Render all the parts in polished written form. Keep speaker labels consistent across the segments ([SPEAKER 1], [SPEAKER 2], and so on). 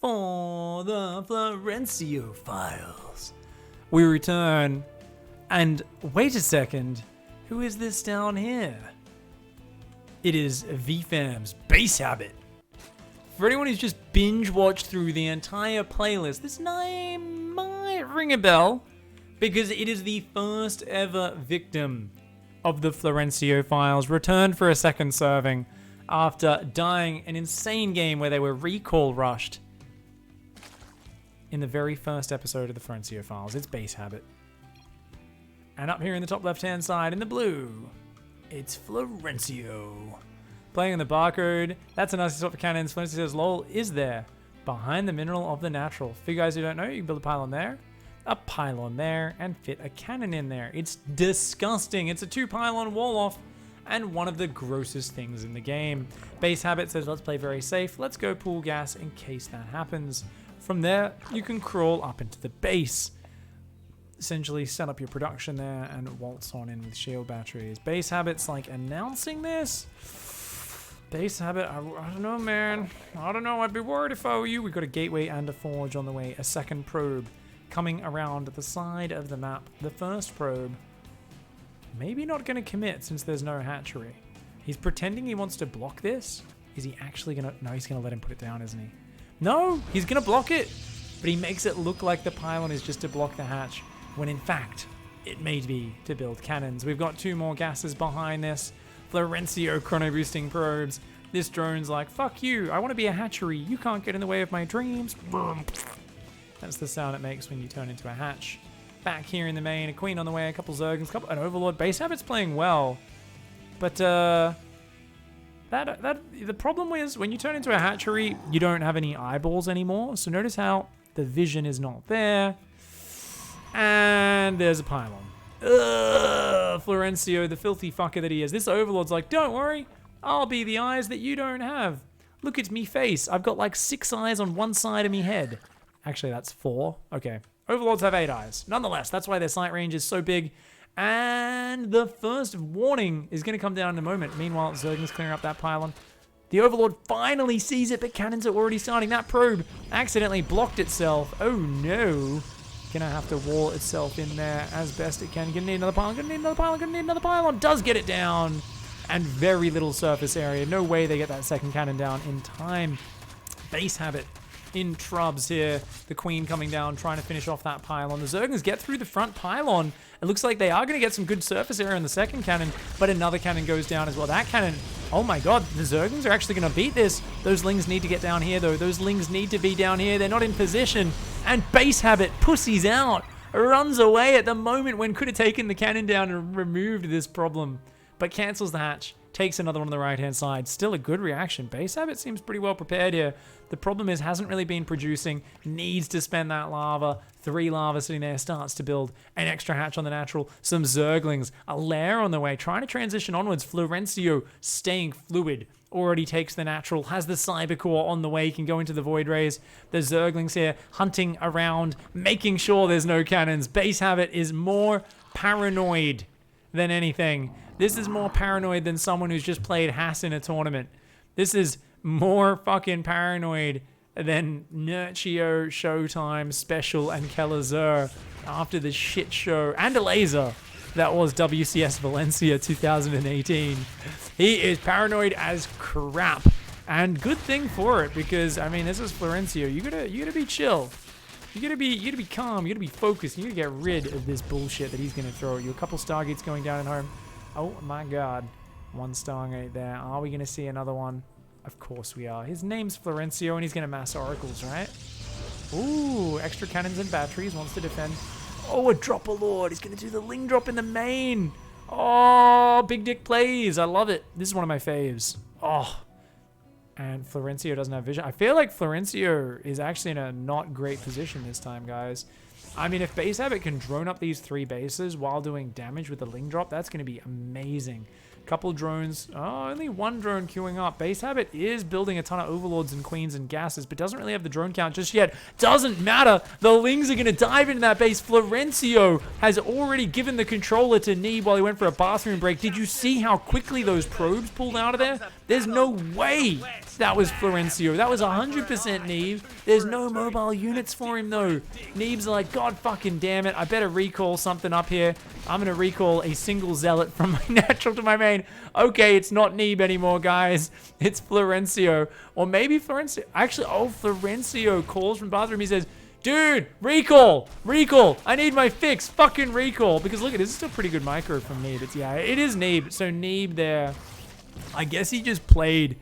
[SPEAKER 1] for the Florencio files. We return, and wait a second, who is this down here? It is VFam's Base Habit. For anyone who's just binge-watched through the entire playlist, this name might ring a bell, because it is the first ever victim of the Florencio files, returned for a second serving after dying an insane game where they were recall rushed in the very first episode of the Florencio files. It's Base Habit. And up here in the top left-hand side in the blue, it's Florencio. Playing on the barcode, that's a nice spot for cannons. Florencio says, lol, is there? Behind the mineral of the natural. For you guys who don't know, you can build a pylon there, and fit a cannon in there. It's disgusting. It's a 2-pylon wall-off, and one of the grossest things in the game. Base Habit says, let's play very safe. Let's go pool gas in case that happens. From there, you can crawl up into the base. Essentially set up your production there and waltz on in with shield batteries. Base Habit's like announcing this. Base Habit, I don't know, man. I don't know. I'd be worried if I were you. We've got a gateway and a forge on the way. A second probe coming around the side of the map. The first probe, maybe not going to commit since there's no hatchery. He's pretending he wants to block this. Is he actually going to? No, he's going to let him put it down, isn't he? No, he's going to block it. But he makes it look like the pylon is just to block the hatch, when in fact, it may be to build cannons. We've got 2 more gases behind this. Florencio chrono boosting probes. This drone's like, fuck you, I want to be a hatchery. You can't get in the way of my dreams. That's the sound it makes when you turn into a hatch. Back here in the main, a queen on the way, a couple zerglings, an overlord. Base Habit's playing well. But the problem is when you turn into a hatchery, you don't have any eyeballs anymore. So notice how the vision is not there. And there's a pylon. Ugh, Florencio, the filthy fucker that he is. This overlord's like, don't worry, I'll be the eyes that you don't have. Look at me face. I've got like 6 eyes on one side of me head. Actually, that's 4. Okay. Overlords have 8 eyes. Nonetheless, that's why their sight range is so big. And the first warning is going to come down in a moment. Meanwhile, Zergling's clearing up that pylon. The Overlord finally sees it, but cannons are already starting. That probe accidentally blocked itself. Oh no. Gonna have to wall itself in there as best it can. Gonna need another pylon, gonna need another pylon, gonna need another pylon. Does get it down. And very little surface area. No way they get that second cannon down in time. Base Habit in trubs here. The queen coming down, trying to finish off that pylon. The Zerglings get through the front pylon. It looks like they are going to get some good surface area in the second cannon, but another cannon goes down as well. That cannon, oh my god, the Zerglings are actually going to beat this. Those Lings need to get down here, though. Those Lings need to be down here. They're not in position. And Base Habit pussies out, runs away at the moment when could have taken the cannon down and removed this problem, but cancels the hatch. Takes another one on the right-hand side. Still a good reaction. Base Habit seems pretty well prepared here. The problem is, hasn't really been producing. Needs to spend that lava. 3 lava sitting there. Starts to build an extra hatch on the natural. Some Zerglings. A lair on the way. Trying to transition onwards. Florencio staying fluid. Already takes the natural. Has the Cybercore on the way. Can go into the Void Rays. The Zerglings here hunting around. Making sure there's no cannons. Base Habit is more paranoid than anything. This is more paranoid than someone who's just played Hass in a tournament. This is more fucking paranoid than Nurchio, Showtime, Special, and Kelazur after the shit show and a laser that was WCS Valencia 2018. He is paranoid as crap, and good thing for it, because I mean, this is Florencio. You gotta be chill. You gotta be calm. You gotta be focused. You gotta get rid of this bullshit that he's gonna throw at you. A couple Stargates going down at home. Oh my god. 1 Stargate there. Are we going to see another one? Of course we are. His name's Florencio and he's going to mass oracles, right? Ooh, extra cannons and batteries. Wants to defend. Oh, a Dropper Lord. He's going to do the Ling Drop in the main. Oh, big dick plays. I love it. This is one of my faves. Oh. And Florencio doesn't have vision. I feel like Florencio is actually in a not great position this time, guys. I mean, if Base Habit can drone up these 3 bases while doing damage with the Ling Drop, that's going to be amazing. Couple drones. Oh, only 1 drone queuing up. Base Habit is building a ton of Overlords and Queens and Gases, but doesn't really have the drone count just yet. Doesn't matter. The Lings are going to dive into that base. Florencio has already given the controller to Neeb while he went for a bathroom break. Did you see how quickly those probes pulled out of there? There's no way that was Florencio. That was 100% Neeb. There's no mobile units for him, though. Neeb's like, God fucking damn it. I better recall something up here. I'm going to recall a single zealot from my natural to my main. Okay, it's not Neeb anymore, guys. It's Florencio. Or maybe Florencio. Actually, Florencio calls from bathroom. He says, dude, recall. I need my fix. Fucking recall. Because look, this is still pretty good micro from Neeb. It's, yeah, it is Neeb. So Neeb there, I guess he just played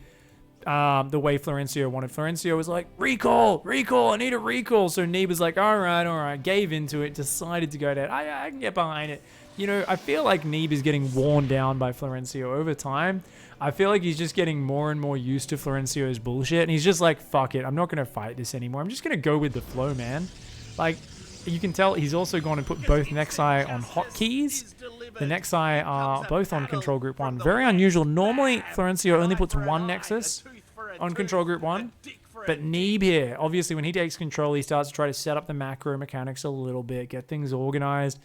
[SPEAKER 1] the way Florencio wanted. Florencio was like, recall, I need a recall. So Neeb was like, all right, gave into it, decided to go down. I can get behind it. You know, I feel like Neeb is getting worn down by Florencio over time. I feel like he's just getting more and more used to Florencio's bullshit, and he's just like, fuck it, I'm not going to fight this anymore. I'm just going to go with the flow, man. Like, you can tell he's also gone and put both Nexi on hotkeys. The Nexi are both on Control Group 1. Very unusual. Normally, Florencio only puts one Nexus on Control Group 1. But Neeb here, obviously, when he takes control, he starts to try to set up the macro mechanics a little bit, get things organized.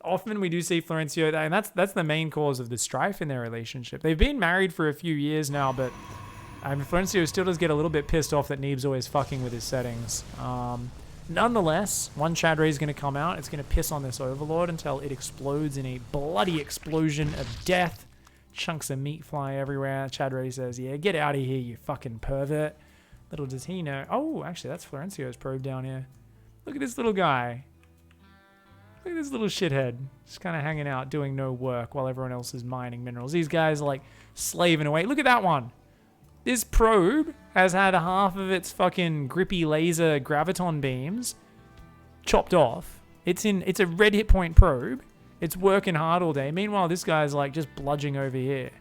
[SPEAKER 1] Often we do see Florencio, and that's the main cause of the strife in their relationship. They've been married for a few years now, but Florencio still does get a little bit pissed off that Neeb's always fucking with his settings. Nonetheless, one Chad Ray is going to come out. It's going to piss on this Overlord until it explodes in a bloody explosion of death. Chunks of meat fly everywhere. Chad Ray says, yeah, get out of here, you fucking pervert. Little does he know. Oh, actually, that's Florencio's probe down here. Look at this little guy. Look at this little shithead. Just kind of hanging out, doing no work while everyone else is mining minerals. These guys are like slaving away. Look at that one. This probe has had half of its fucking grippy laser graviton beams chopped off. It's a red hit point probe. It's working hard all day. Meanwhile, this guy's like just bludging over here.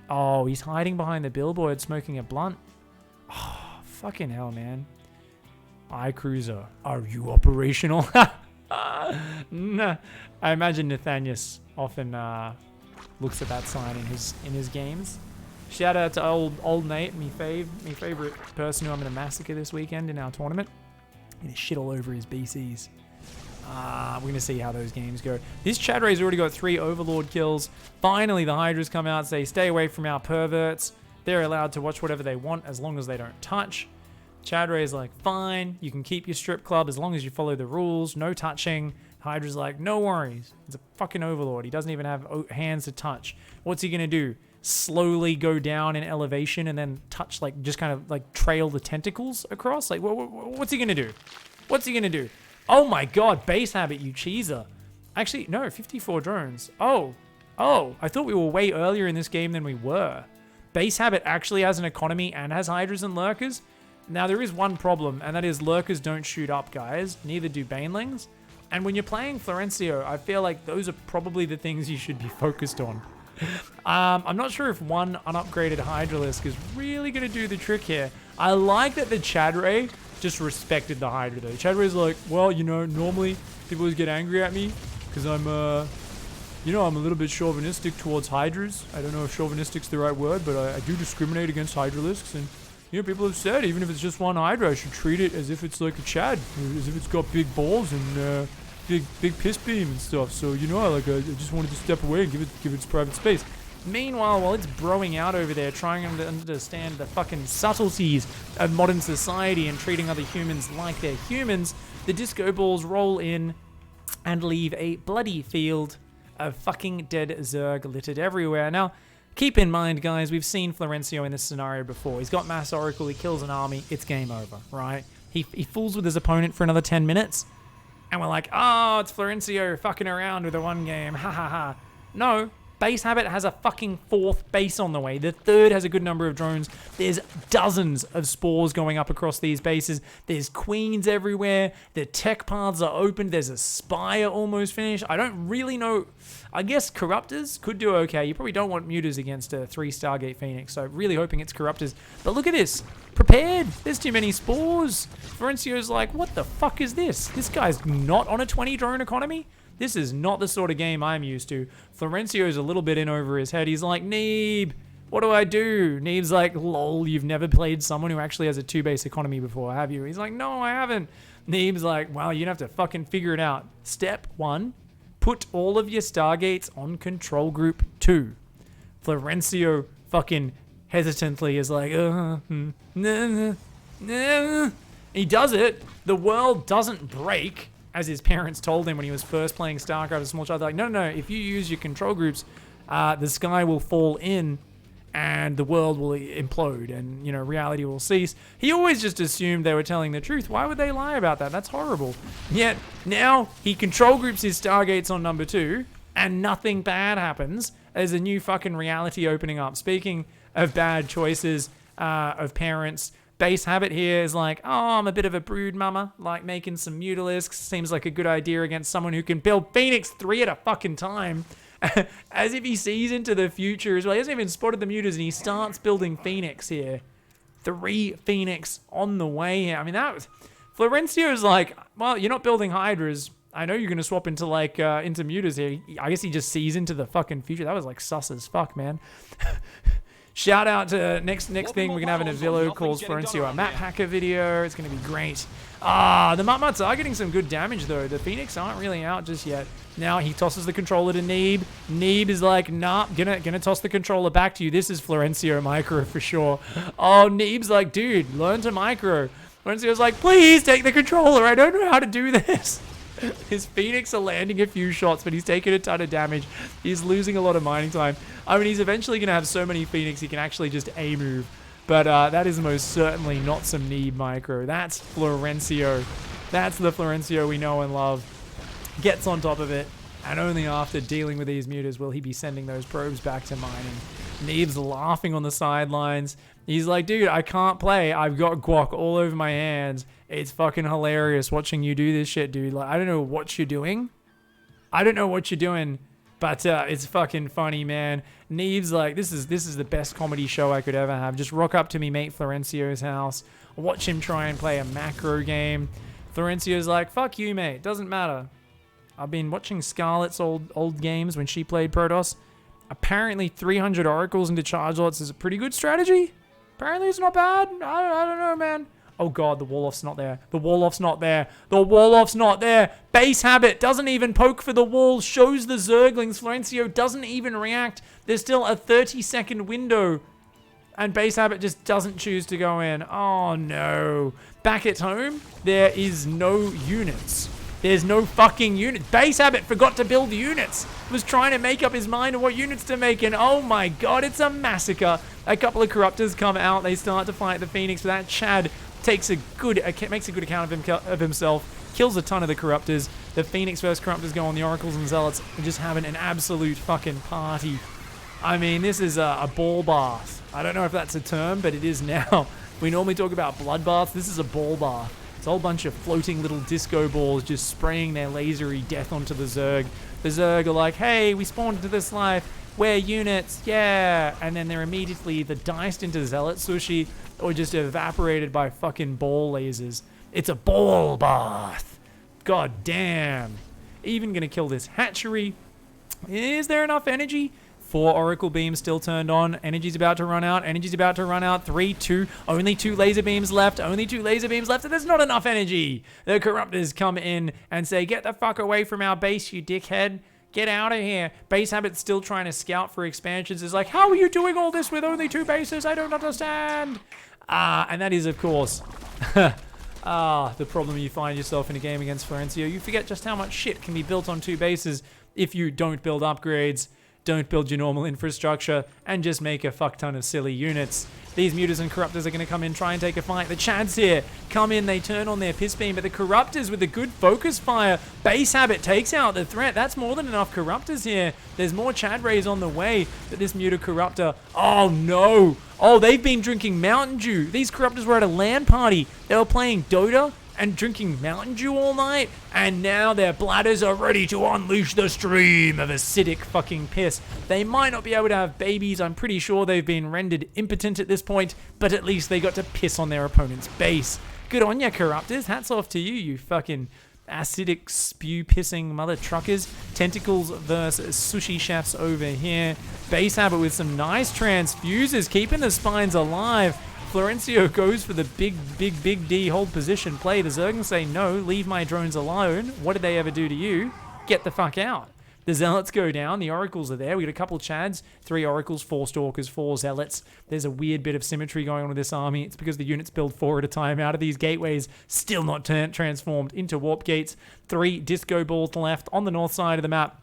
[SPEAKER 1] Oh, he's hiding behind the billboard smoking a blunt. Oh, fucking hell, man. iCruiser, are you operational? Nah. I imagine Nathanius often looks at that sign in his games. Shout out to old Nate, me favorite person who I'm going to massacre this weekend in our tournament. I'm going to shit all over his BCs. We're going to see how those games go. This Chad Ray's already got 3 Overlord kills. Finally, the Hydras come out and say, stay away from our perverts. They're allowed to watch whatever they want as long as they don't touch. Chad Ray's like, fine, you can keep your strip club as long as you follow the rules. No touching. Hydra's like, no worries. He's a fucking Overlord. He doesn't even have hands to touch. What's he going to do? Slowly go down in elevation and then touch, like, just kind of, like, trail the tentacles across? Like, what's he going to do? What's he going to do? Oh, my God. Base habit, you cheeser. Actually, no, 54 drones. Oh, I thought we were way earlier in this game than we were. Base habit actually has an economy and has Hydras and Lurkers. Now, there is one problem, and that is Lurkers don't shoot up, guys. Neither do Banelings. And when you're playing Florencio, I feel like those are probably the things you should be focused on. I'm not sure if one unupgraded Hydralisk is really going to do the trick here. I like that the Chad Ray just respected the Hydra, though. Chad Ray's like, well, you know, normally people always get angry at me because I'm a little bit chauvinistic towards Hydras. I don't know if chauvinistic's the right word, but I do discriminate against Hydralisks, and you know, people have said, even if it's just one Hydra, I should treat it as if it's like a Chad, as if it's got big balls and big piss beam and stuff. So, you know, I just wanted to step away and give it its private space. Meanwhile, while it's broing out over there, trying to understand the fucking subtleties of modern society and treating other humans like they're humans, the disco balls roll in and leave a bloody field of fucking dead Zerg littered everywhere. Now, keep in mind, guys, we've seen Florencio in this scenario before. He's got Mass Oracle, he kills an army, it's game over, right? He fools with his opponent for another 10 minutes, and we're like, oh, it's Florencio fucking around with a one game, ha ha ha. No, Base Habit has a fucking 4th base on the way. The 3rd has a good number of drones. There's dozens of spores going up across these bases. There's queens everywhere. The tech paths are open. There's a spire almost finished. I don't really know. I guess Corruptors could do okay. You probably don't want Muters against a 3 Stargate Phoenix, so really hoping it's Corruptors. But look at this. Prepared. There's too many spores. Florencio's like, what the fuck is this? This guy's not on a 20 drone economy? This is not the sort of game I'm used to. Florencio's a little bit in over his head. He's like, Neeb, what do I do? Neeb's like, lol, you've never played someone who actually has a 2-base economy before, have you? He's like, no, I haven't. Neeb's like, well, you'd have to fucking figure it out. Step 1, put all of your Stargates on Control Group 2. Florencio fucking hesitantly is like, he does it. The world doesn't break, as his parents told him when he was first playing StarCraft as a small child. They're like, no, if you use your control groups, the sky will fall in and the world will implode and, reality will cease. He always just assumed they were telling the truth. Why would they lie about that? That's horrible. Yet now he control groups his Stargates on number 2 and nothing bad happens. There's a new fucking reality opening up. Speaking of bad choices of parents, Base Habit here is like, oh, I'm a bit of a brood mama, like making some Mutalisks. Seems like a good idea against someone who can build Phoenix 3 at a fucking time. As if he sees into the future as well. He hasn't even spotted the Mutas and he starts building Phoenix here. 3 Phoenix on the way here. I mean, that was... Florencio's like, well, you're not building Hydras. I know you're going to swap into into Mutas here. I guess he just sees into the fucking future. That was like sus as fuck, man. Shout out to next thing we're going to have an Avillo calls Florencio a map hacker video. It's going to be great. The Mutmuts are getting some good damage though. The Phoenix aren't really out just yet. Now he tosses the controller to Neeb. Neeb is like, nah, gonna toss the controller back to you. This is Florencio micro for sure. Oh, Neeb's like, dude, learn to micro. Florencio's like, please take the controller. I don't know how to do this. His Phoenix are landing a few shots, but he's taking a ton of damage. He's losing a lot of mining time. I mean, he's eventually going to have so many Phoenix he can actually just A-move. But that is most certainly not some Neeb micro. That's Florencio. That's the Florencio we know and love. Gets on top of it, and only after dealing with these Mutas will he be sending those probes back to mining. Neeb's laughing on the sidelines. He's like, dude, I can't play. I've got guac all over my hands. It's fucking hilarious watching you do this shit, dude. Like, I don't know what you're doing. But it's fucking funny, man. Neeb's like, this is the best comedy show I could ever have. Just rock up to me, mate, Florencio's house. Watch him try and play a macro game. Florencio's like, fuck you, mate. Doesn't matter. I've been watching Scarlett's old games when she played Protoss. Apparently 300 oracles into charge lots is a pretty good strategy. Apparently it's not bad. I don't know, man. Oh god, the Warloff's not there. The Warloff's not there. The Warloff's not there. Base Habit doesn't even poke for the wall. Shows the Zerglings. Florencio doesn't even react. There's still a 30-second window. And Base Habit just doesn't choose to go in. Oh no. Back at home, there is no units. There's no fucking units. Base Habit forgot to build units. Was trying to make up his mind on what units to make. And oh my god, it's a massacre. A couple of Corruptors come out. They start to fight the Phoenix. But that Chad makes a good account of himself. Kills a ton of the Corruptors. The Phoenix versus Corruptors go on the Oracles and Zealots. And just having an absolute fucking party. I mean, this is a ball bath. I don't know if that's a term, but it is now. We normally talk about bloodbaths. This is a ball bath. It's a whole bunch of floating little disco balls just spraying their lasery death onto the Zerg. The Zerg are like, hey, we spawned into this life. We're units, yeah. And then they're immediately either diced into Zealot Sushi or just evaporated by fucking ball lasers. It's a ball bath. God damn. Even gonna kill this hatchery. Is there enough energy? 4 Oracle Beams still turned on. Energy's about to run out. Energy's about to run out. 3, 2. Only 2 laser beams left. Only 2 laser beams left. And there's not enough energy. The Corruptors come in and say, get the fuck away from our base, you dickhead. Get out of here. Base Habit's still trying to scout for expansions. It's like, how are you doing all this with only 2 bases? I don't understand. And that is, of course, the problem you find yourself in a game against Florencio. You forget just how much shit can be built on 2 bases if you don't build upgrades, don't build your normal infrastructure, and just make a fuck ton of silly units. These Mutas and Corruptors are going to come in, try and take a fight. The Chads here come in, they turn on their piss beam, but the Corruptors with a good focus fire. Base Habit takes out the threat. That's more than enough Corruptors here. There's more Chad Rays on the way, but this Muta Corruptor, oh no. Oh, they've been drinking Mountain Dew. These Corruptors were at a LAN party. They were playing Dota and drinking Mountain Dew all night, and now their bladders are ready to unleash the stream of acidic fucking piss. They might not be able to have babies. I'm pretty sure they've been rendered impotent at this point, but at least they got to piss on their opponent's base. Good on ya, Corruptors. Hats off to you, you fucking acidic spew-pissing mother truckers. Tentacles versus sushi chefs over here. Base Habit with some nice transfuses, keeping the spines alive. Florencio goes for the big D hold position play. The Zerglings say, no, leave my drones alone. What did they ever do to you? Get the fuck out. The Zealots go down. The Oracles are there. We got a couple Chads, 3 Oracles, 4 Stalkers, 4 Zealots. There's a weird bit of symmetry going on with this army. It's because the units build 4 at a time out of these gateways, still not transformed into warp gates. 3 disco balls left on the north side of the map.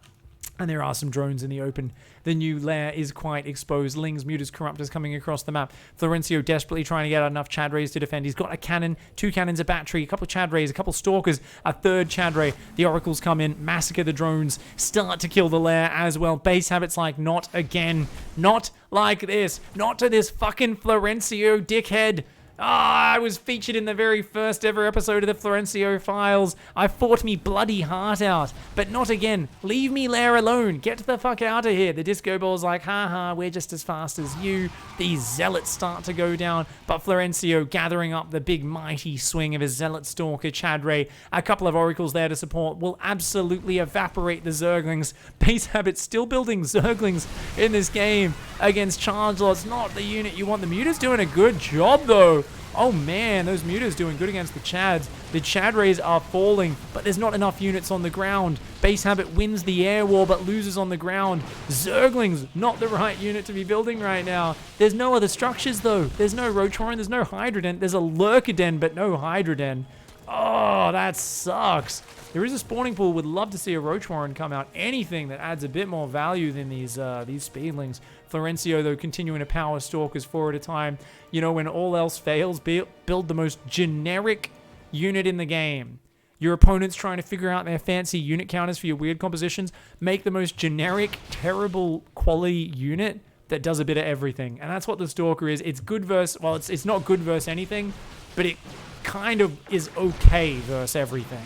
[SPEAKER 1] And there are some drones in the open. The new lair is quite exposed. Lings, Mutas, Corruptors coming across the map. Florencio desperately trying to get enough Chad Rays to defend. He's got a cannon, 2 cannons, a battery, a couple Chad Rays, a couple Stalkers, a 3rd Chad Ray. The Oracles come in, massacre the drones, start to kill the lair as well. Base habits like, not again. Not like this. Not to this fucking Florencio dickhead. I was featured in the very first ever episode of the Florencio Files. I fought me bloody heart out, but not again. Leave me lair alone. Get the fuck out of here. The disco ball's like, haha, we're just as fast as you. These zealots start to go down, but Florencio gathering up the big mighty swing of his zealot stalker Chad Ray. A couple of oracles there to support will absolutely evaporate the Zerglings. Base habit still building Zerglings in this game against charge lots. Not the unit you want. The Muta's doing a good job though. Oh man, those Mutas doing good against the Chads. The Chad Rays are falling, but there's not enough units on the ground. Base habit wins the air war, but loses on the ground. Zerglings, not the right unit to be building right now. There's no other structures though. There's no Rotoran, there's no Hydroden. There's a Lurkaden, but no Hydroden. Oh, that sucks. There is a spawning pool. Would love to see a Rotoran come out. Anything that adds a bit more value than these speedlings. Florencio, though, continuing to power Stalkers 4 at a time. You know, when all else fails, build the most generic unit in the game. Your opponent's trying to figure out their fancy unit counters for your weird compositions. Make the most generic, terrible quality unit that does a bit of everything. And that's what the Stalker is. It's good versus, well, it's not good versus anything, but it kind of is okay versus everything.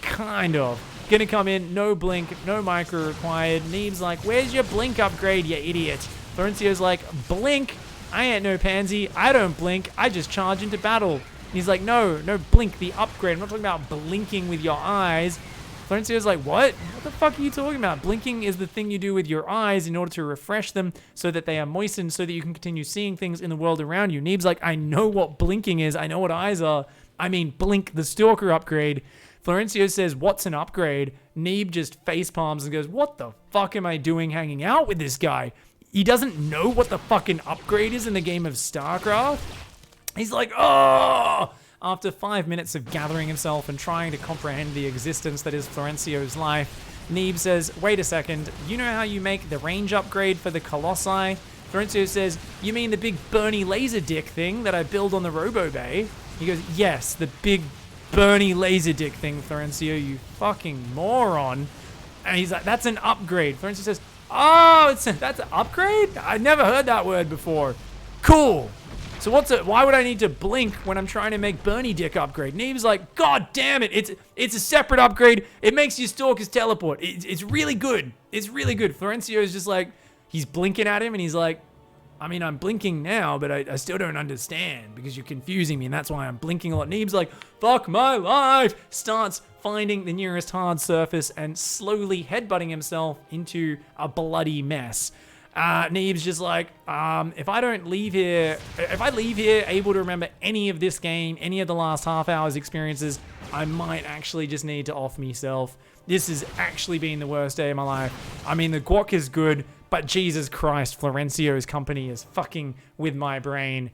[SPEAKER 1] Kind of. Gonna come in, no blink, no micro required. Neeb's like, where's your blink upgrade, you idiot? Florencio's like, blink? I ain't no pansy. I don't blink. I just charge into battle. And he's like, no blink, the upgrade. I'm not talking about blinking with your eyes. Florencio's like, what? What the fuck are you talking about? Blinking is the thing you do with your eyes in order to refresh them so that they are moistened so that you can continue seeing things in the world around you. Neeb's like, I know what blinking is. I know what eyes are. I mean, blink the Stalker upgrade. Florencio says, what's an upgrade? Neeb just face palms and goes, what the fuck am I doing hanging out with this guy? He doesn't know what the fucking upgrade is in the game of StarCraft. He's like, oh! After 5 minutes of gathering himself and trying to comprehend the existence that is Florencio's life, Neeb says, wait a second, you know how you make the range upgrade for the Colossi? Florencio says, you mean the big Bernie laser dick thing that I build on the Robo Bay? He goes, yes, the big Bernie laser dick thing, Florencio, you fucking moron. And he's like, that's an upgrade. Florencio says, oh, that's an upgrade? I never heard that word before. Cool. So why would I need to blink when I'm trying to make Bernie dick upgrade? Neeb's like, god damn it, it's a separate upgrade. It makes your Stalkers teleport. It's really good. It's really good. Florencio is just like, he's blinking at him and he's like, I mean, I'm blinking now, but I still don't understand because you're confusing me, and that's why I'm blinking a lot. Neeb's like, fuck my life! Starts finding the nearest hard surface and slowly headbutting himself into a bloody mess. Neeb's just like, if I leave here able to remember any of this game, any of the last half hour's experiences, I might actually just need to off myself. This has actually been the worst day of my life. I mean, the guac is good, but Jesus Christ, Florencio's company is fucking with my brain.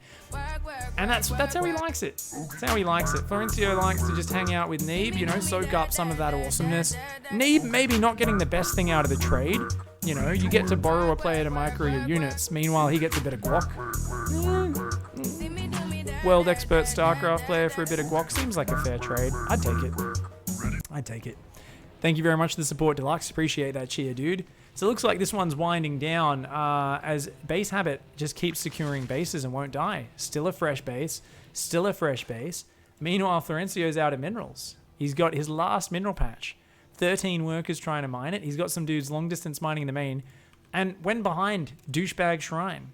[SPEAKER 1] And that's how he likes it. That's how he likes it. Florencio likes to just hang out with Neeb, you know, soak up some of that awesomeness. Neeb maybe not getting the best thing out of the trade. You know, you get to borrow a player to micro your units. Meanwhile, he gets a bit of guac. World expert StarCraft player for a bit of guac seems like a fair trade. I'd take it. I'd take it. Thank you very much for the support, Deluxe. Appreciate that cheer, dude. So it looks like this one's winding down as base habit just keeps securing bases and won't die. Still a fresh base. Still a fresh base. Meanwhile, Florencio's out of minerals. He's got his last mineral patch. 13 workers trying to mine it. He's got some dudes long distance mining the main. And when behind Douchebag Shrine,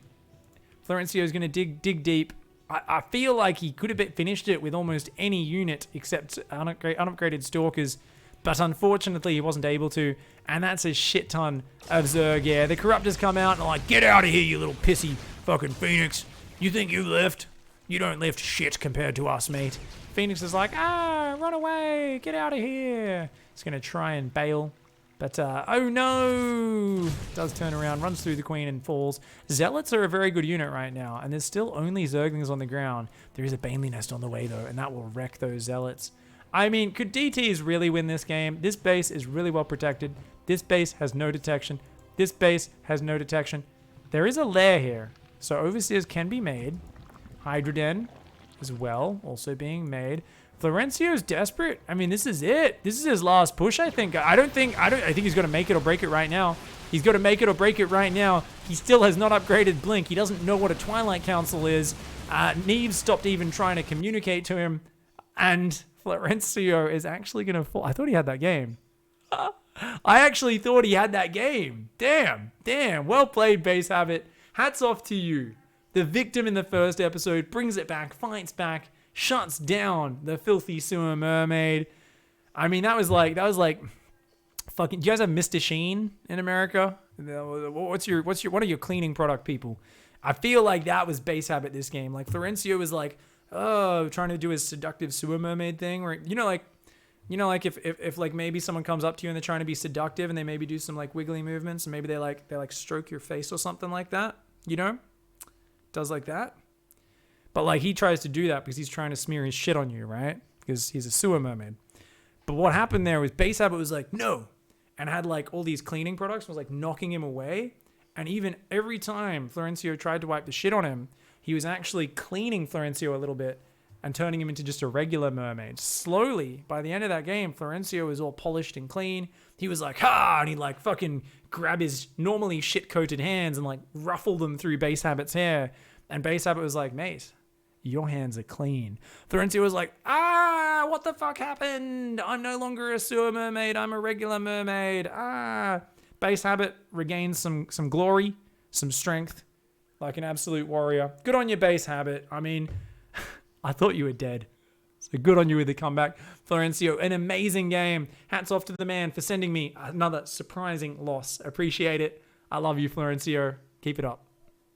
[SPEAKER 1] Florencio's going to dig deep. I feel like he could have finished it with almost any unit except unupgraded Stalkers. But unfortunately, he wasn't able to. And that's a shit ton of Zerg. Yeah, the Corruptors come out and are like, get out of here, you little pissy fucking Phoenix. You think you lift? You don't lift shit compared to us, mate. Phoenix is like, run away. Get out of here. He's going to try and bail. But, oh no! Does turn around, runs through the queen and falls. Zealots are a very good unit right now, and there's still only Zerglings on the ground. There is a Baneley nest on the way, though, and that will wreck those Zealots. I mean, could DTs really win this game? This base is really well protected. This base has no detection. This base has no detection. There is a lair here, so Overseers can be made. Hydra Den as well, also being made. Florencio's desperate. I mean, this is it. This is his last push, I think. I think he's going to make it or break it right now. He's going to make it or break it right now. He still has not upgraded Blink. He doesn't know what a Twilight Council is. Neeb stopped even trying to communicate to him. And Florencio is actually going to fall. I thought he had that game. I actually thought he had that game. Damn. Well played, Base Habit. Hats off to you. The victim in the first episode brings it back, fights back, shuts down the filthy sewer mermaid. I mean, that was like fucking. Do you guys have Mr. Sheen in America? What are your cleaning product people? I feel like that was Base Habit this game. Like Florencio was like, oh, trying to do his seductive sewer mermaid thing, or like if like maybe someone comes up to you and they're trying to be seductive and they maybe do some like wiggly movements and maybe they like stroke your face or something like that, does like that. But like he tries to do that because he's trying to smear his shit on you, right? Because he's a sewer mermaid. But what happened there was Base Habit was like, no, and had like all these cleaning products, was like knocking him away. And even every time Florencio tried to wipe the shit on him, he was actually cleaning Florencio a little bit and turning him into just a regular mermaid. Slowly, by the end of that game, Florencio was all polished and clean. He was like, ha! And he'd like fucking grab his normally shit-coated hands and like ruffle them through Base Habit's hair. And Base Habit was like, mate, your hands are clean. Florencio was like, what the fuck happened? I'm no longer a sewer mermaid. I'm a regular mermaid. Base Habit regains some glory, some strength, like an absolute warrior. Good on your Base Habit. I mean, I thought you were dead. So good on you with the comeback. Florencio, an amazing game. Hats off to the man for sending me another surprising loss. Appreciate it. I love you, Florencio. Keep it up.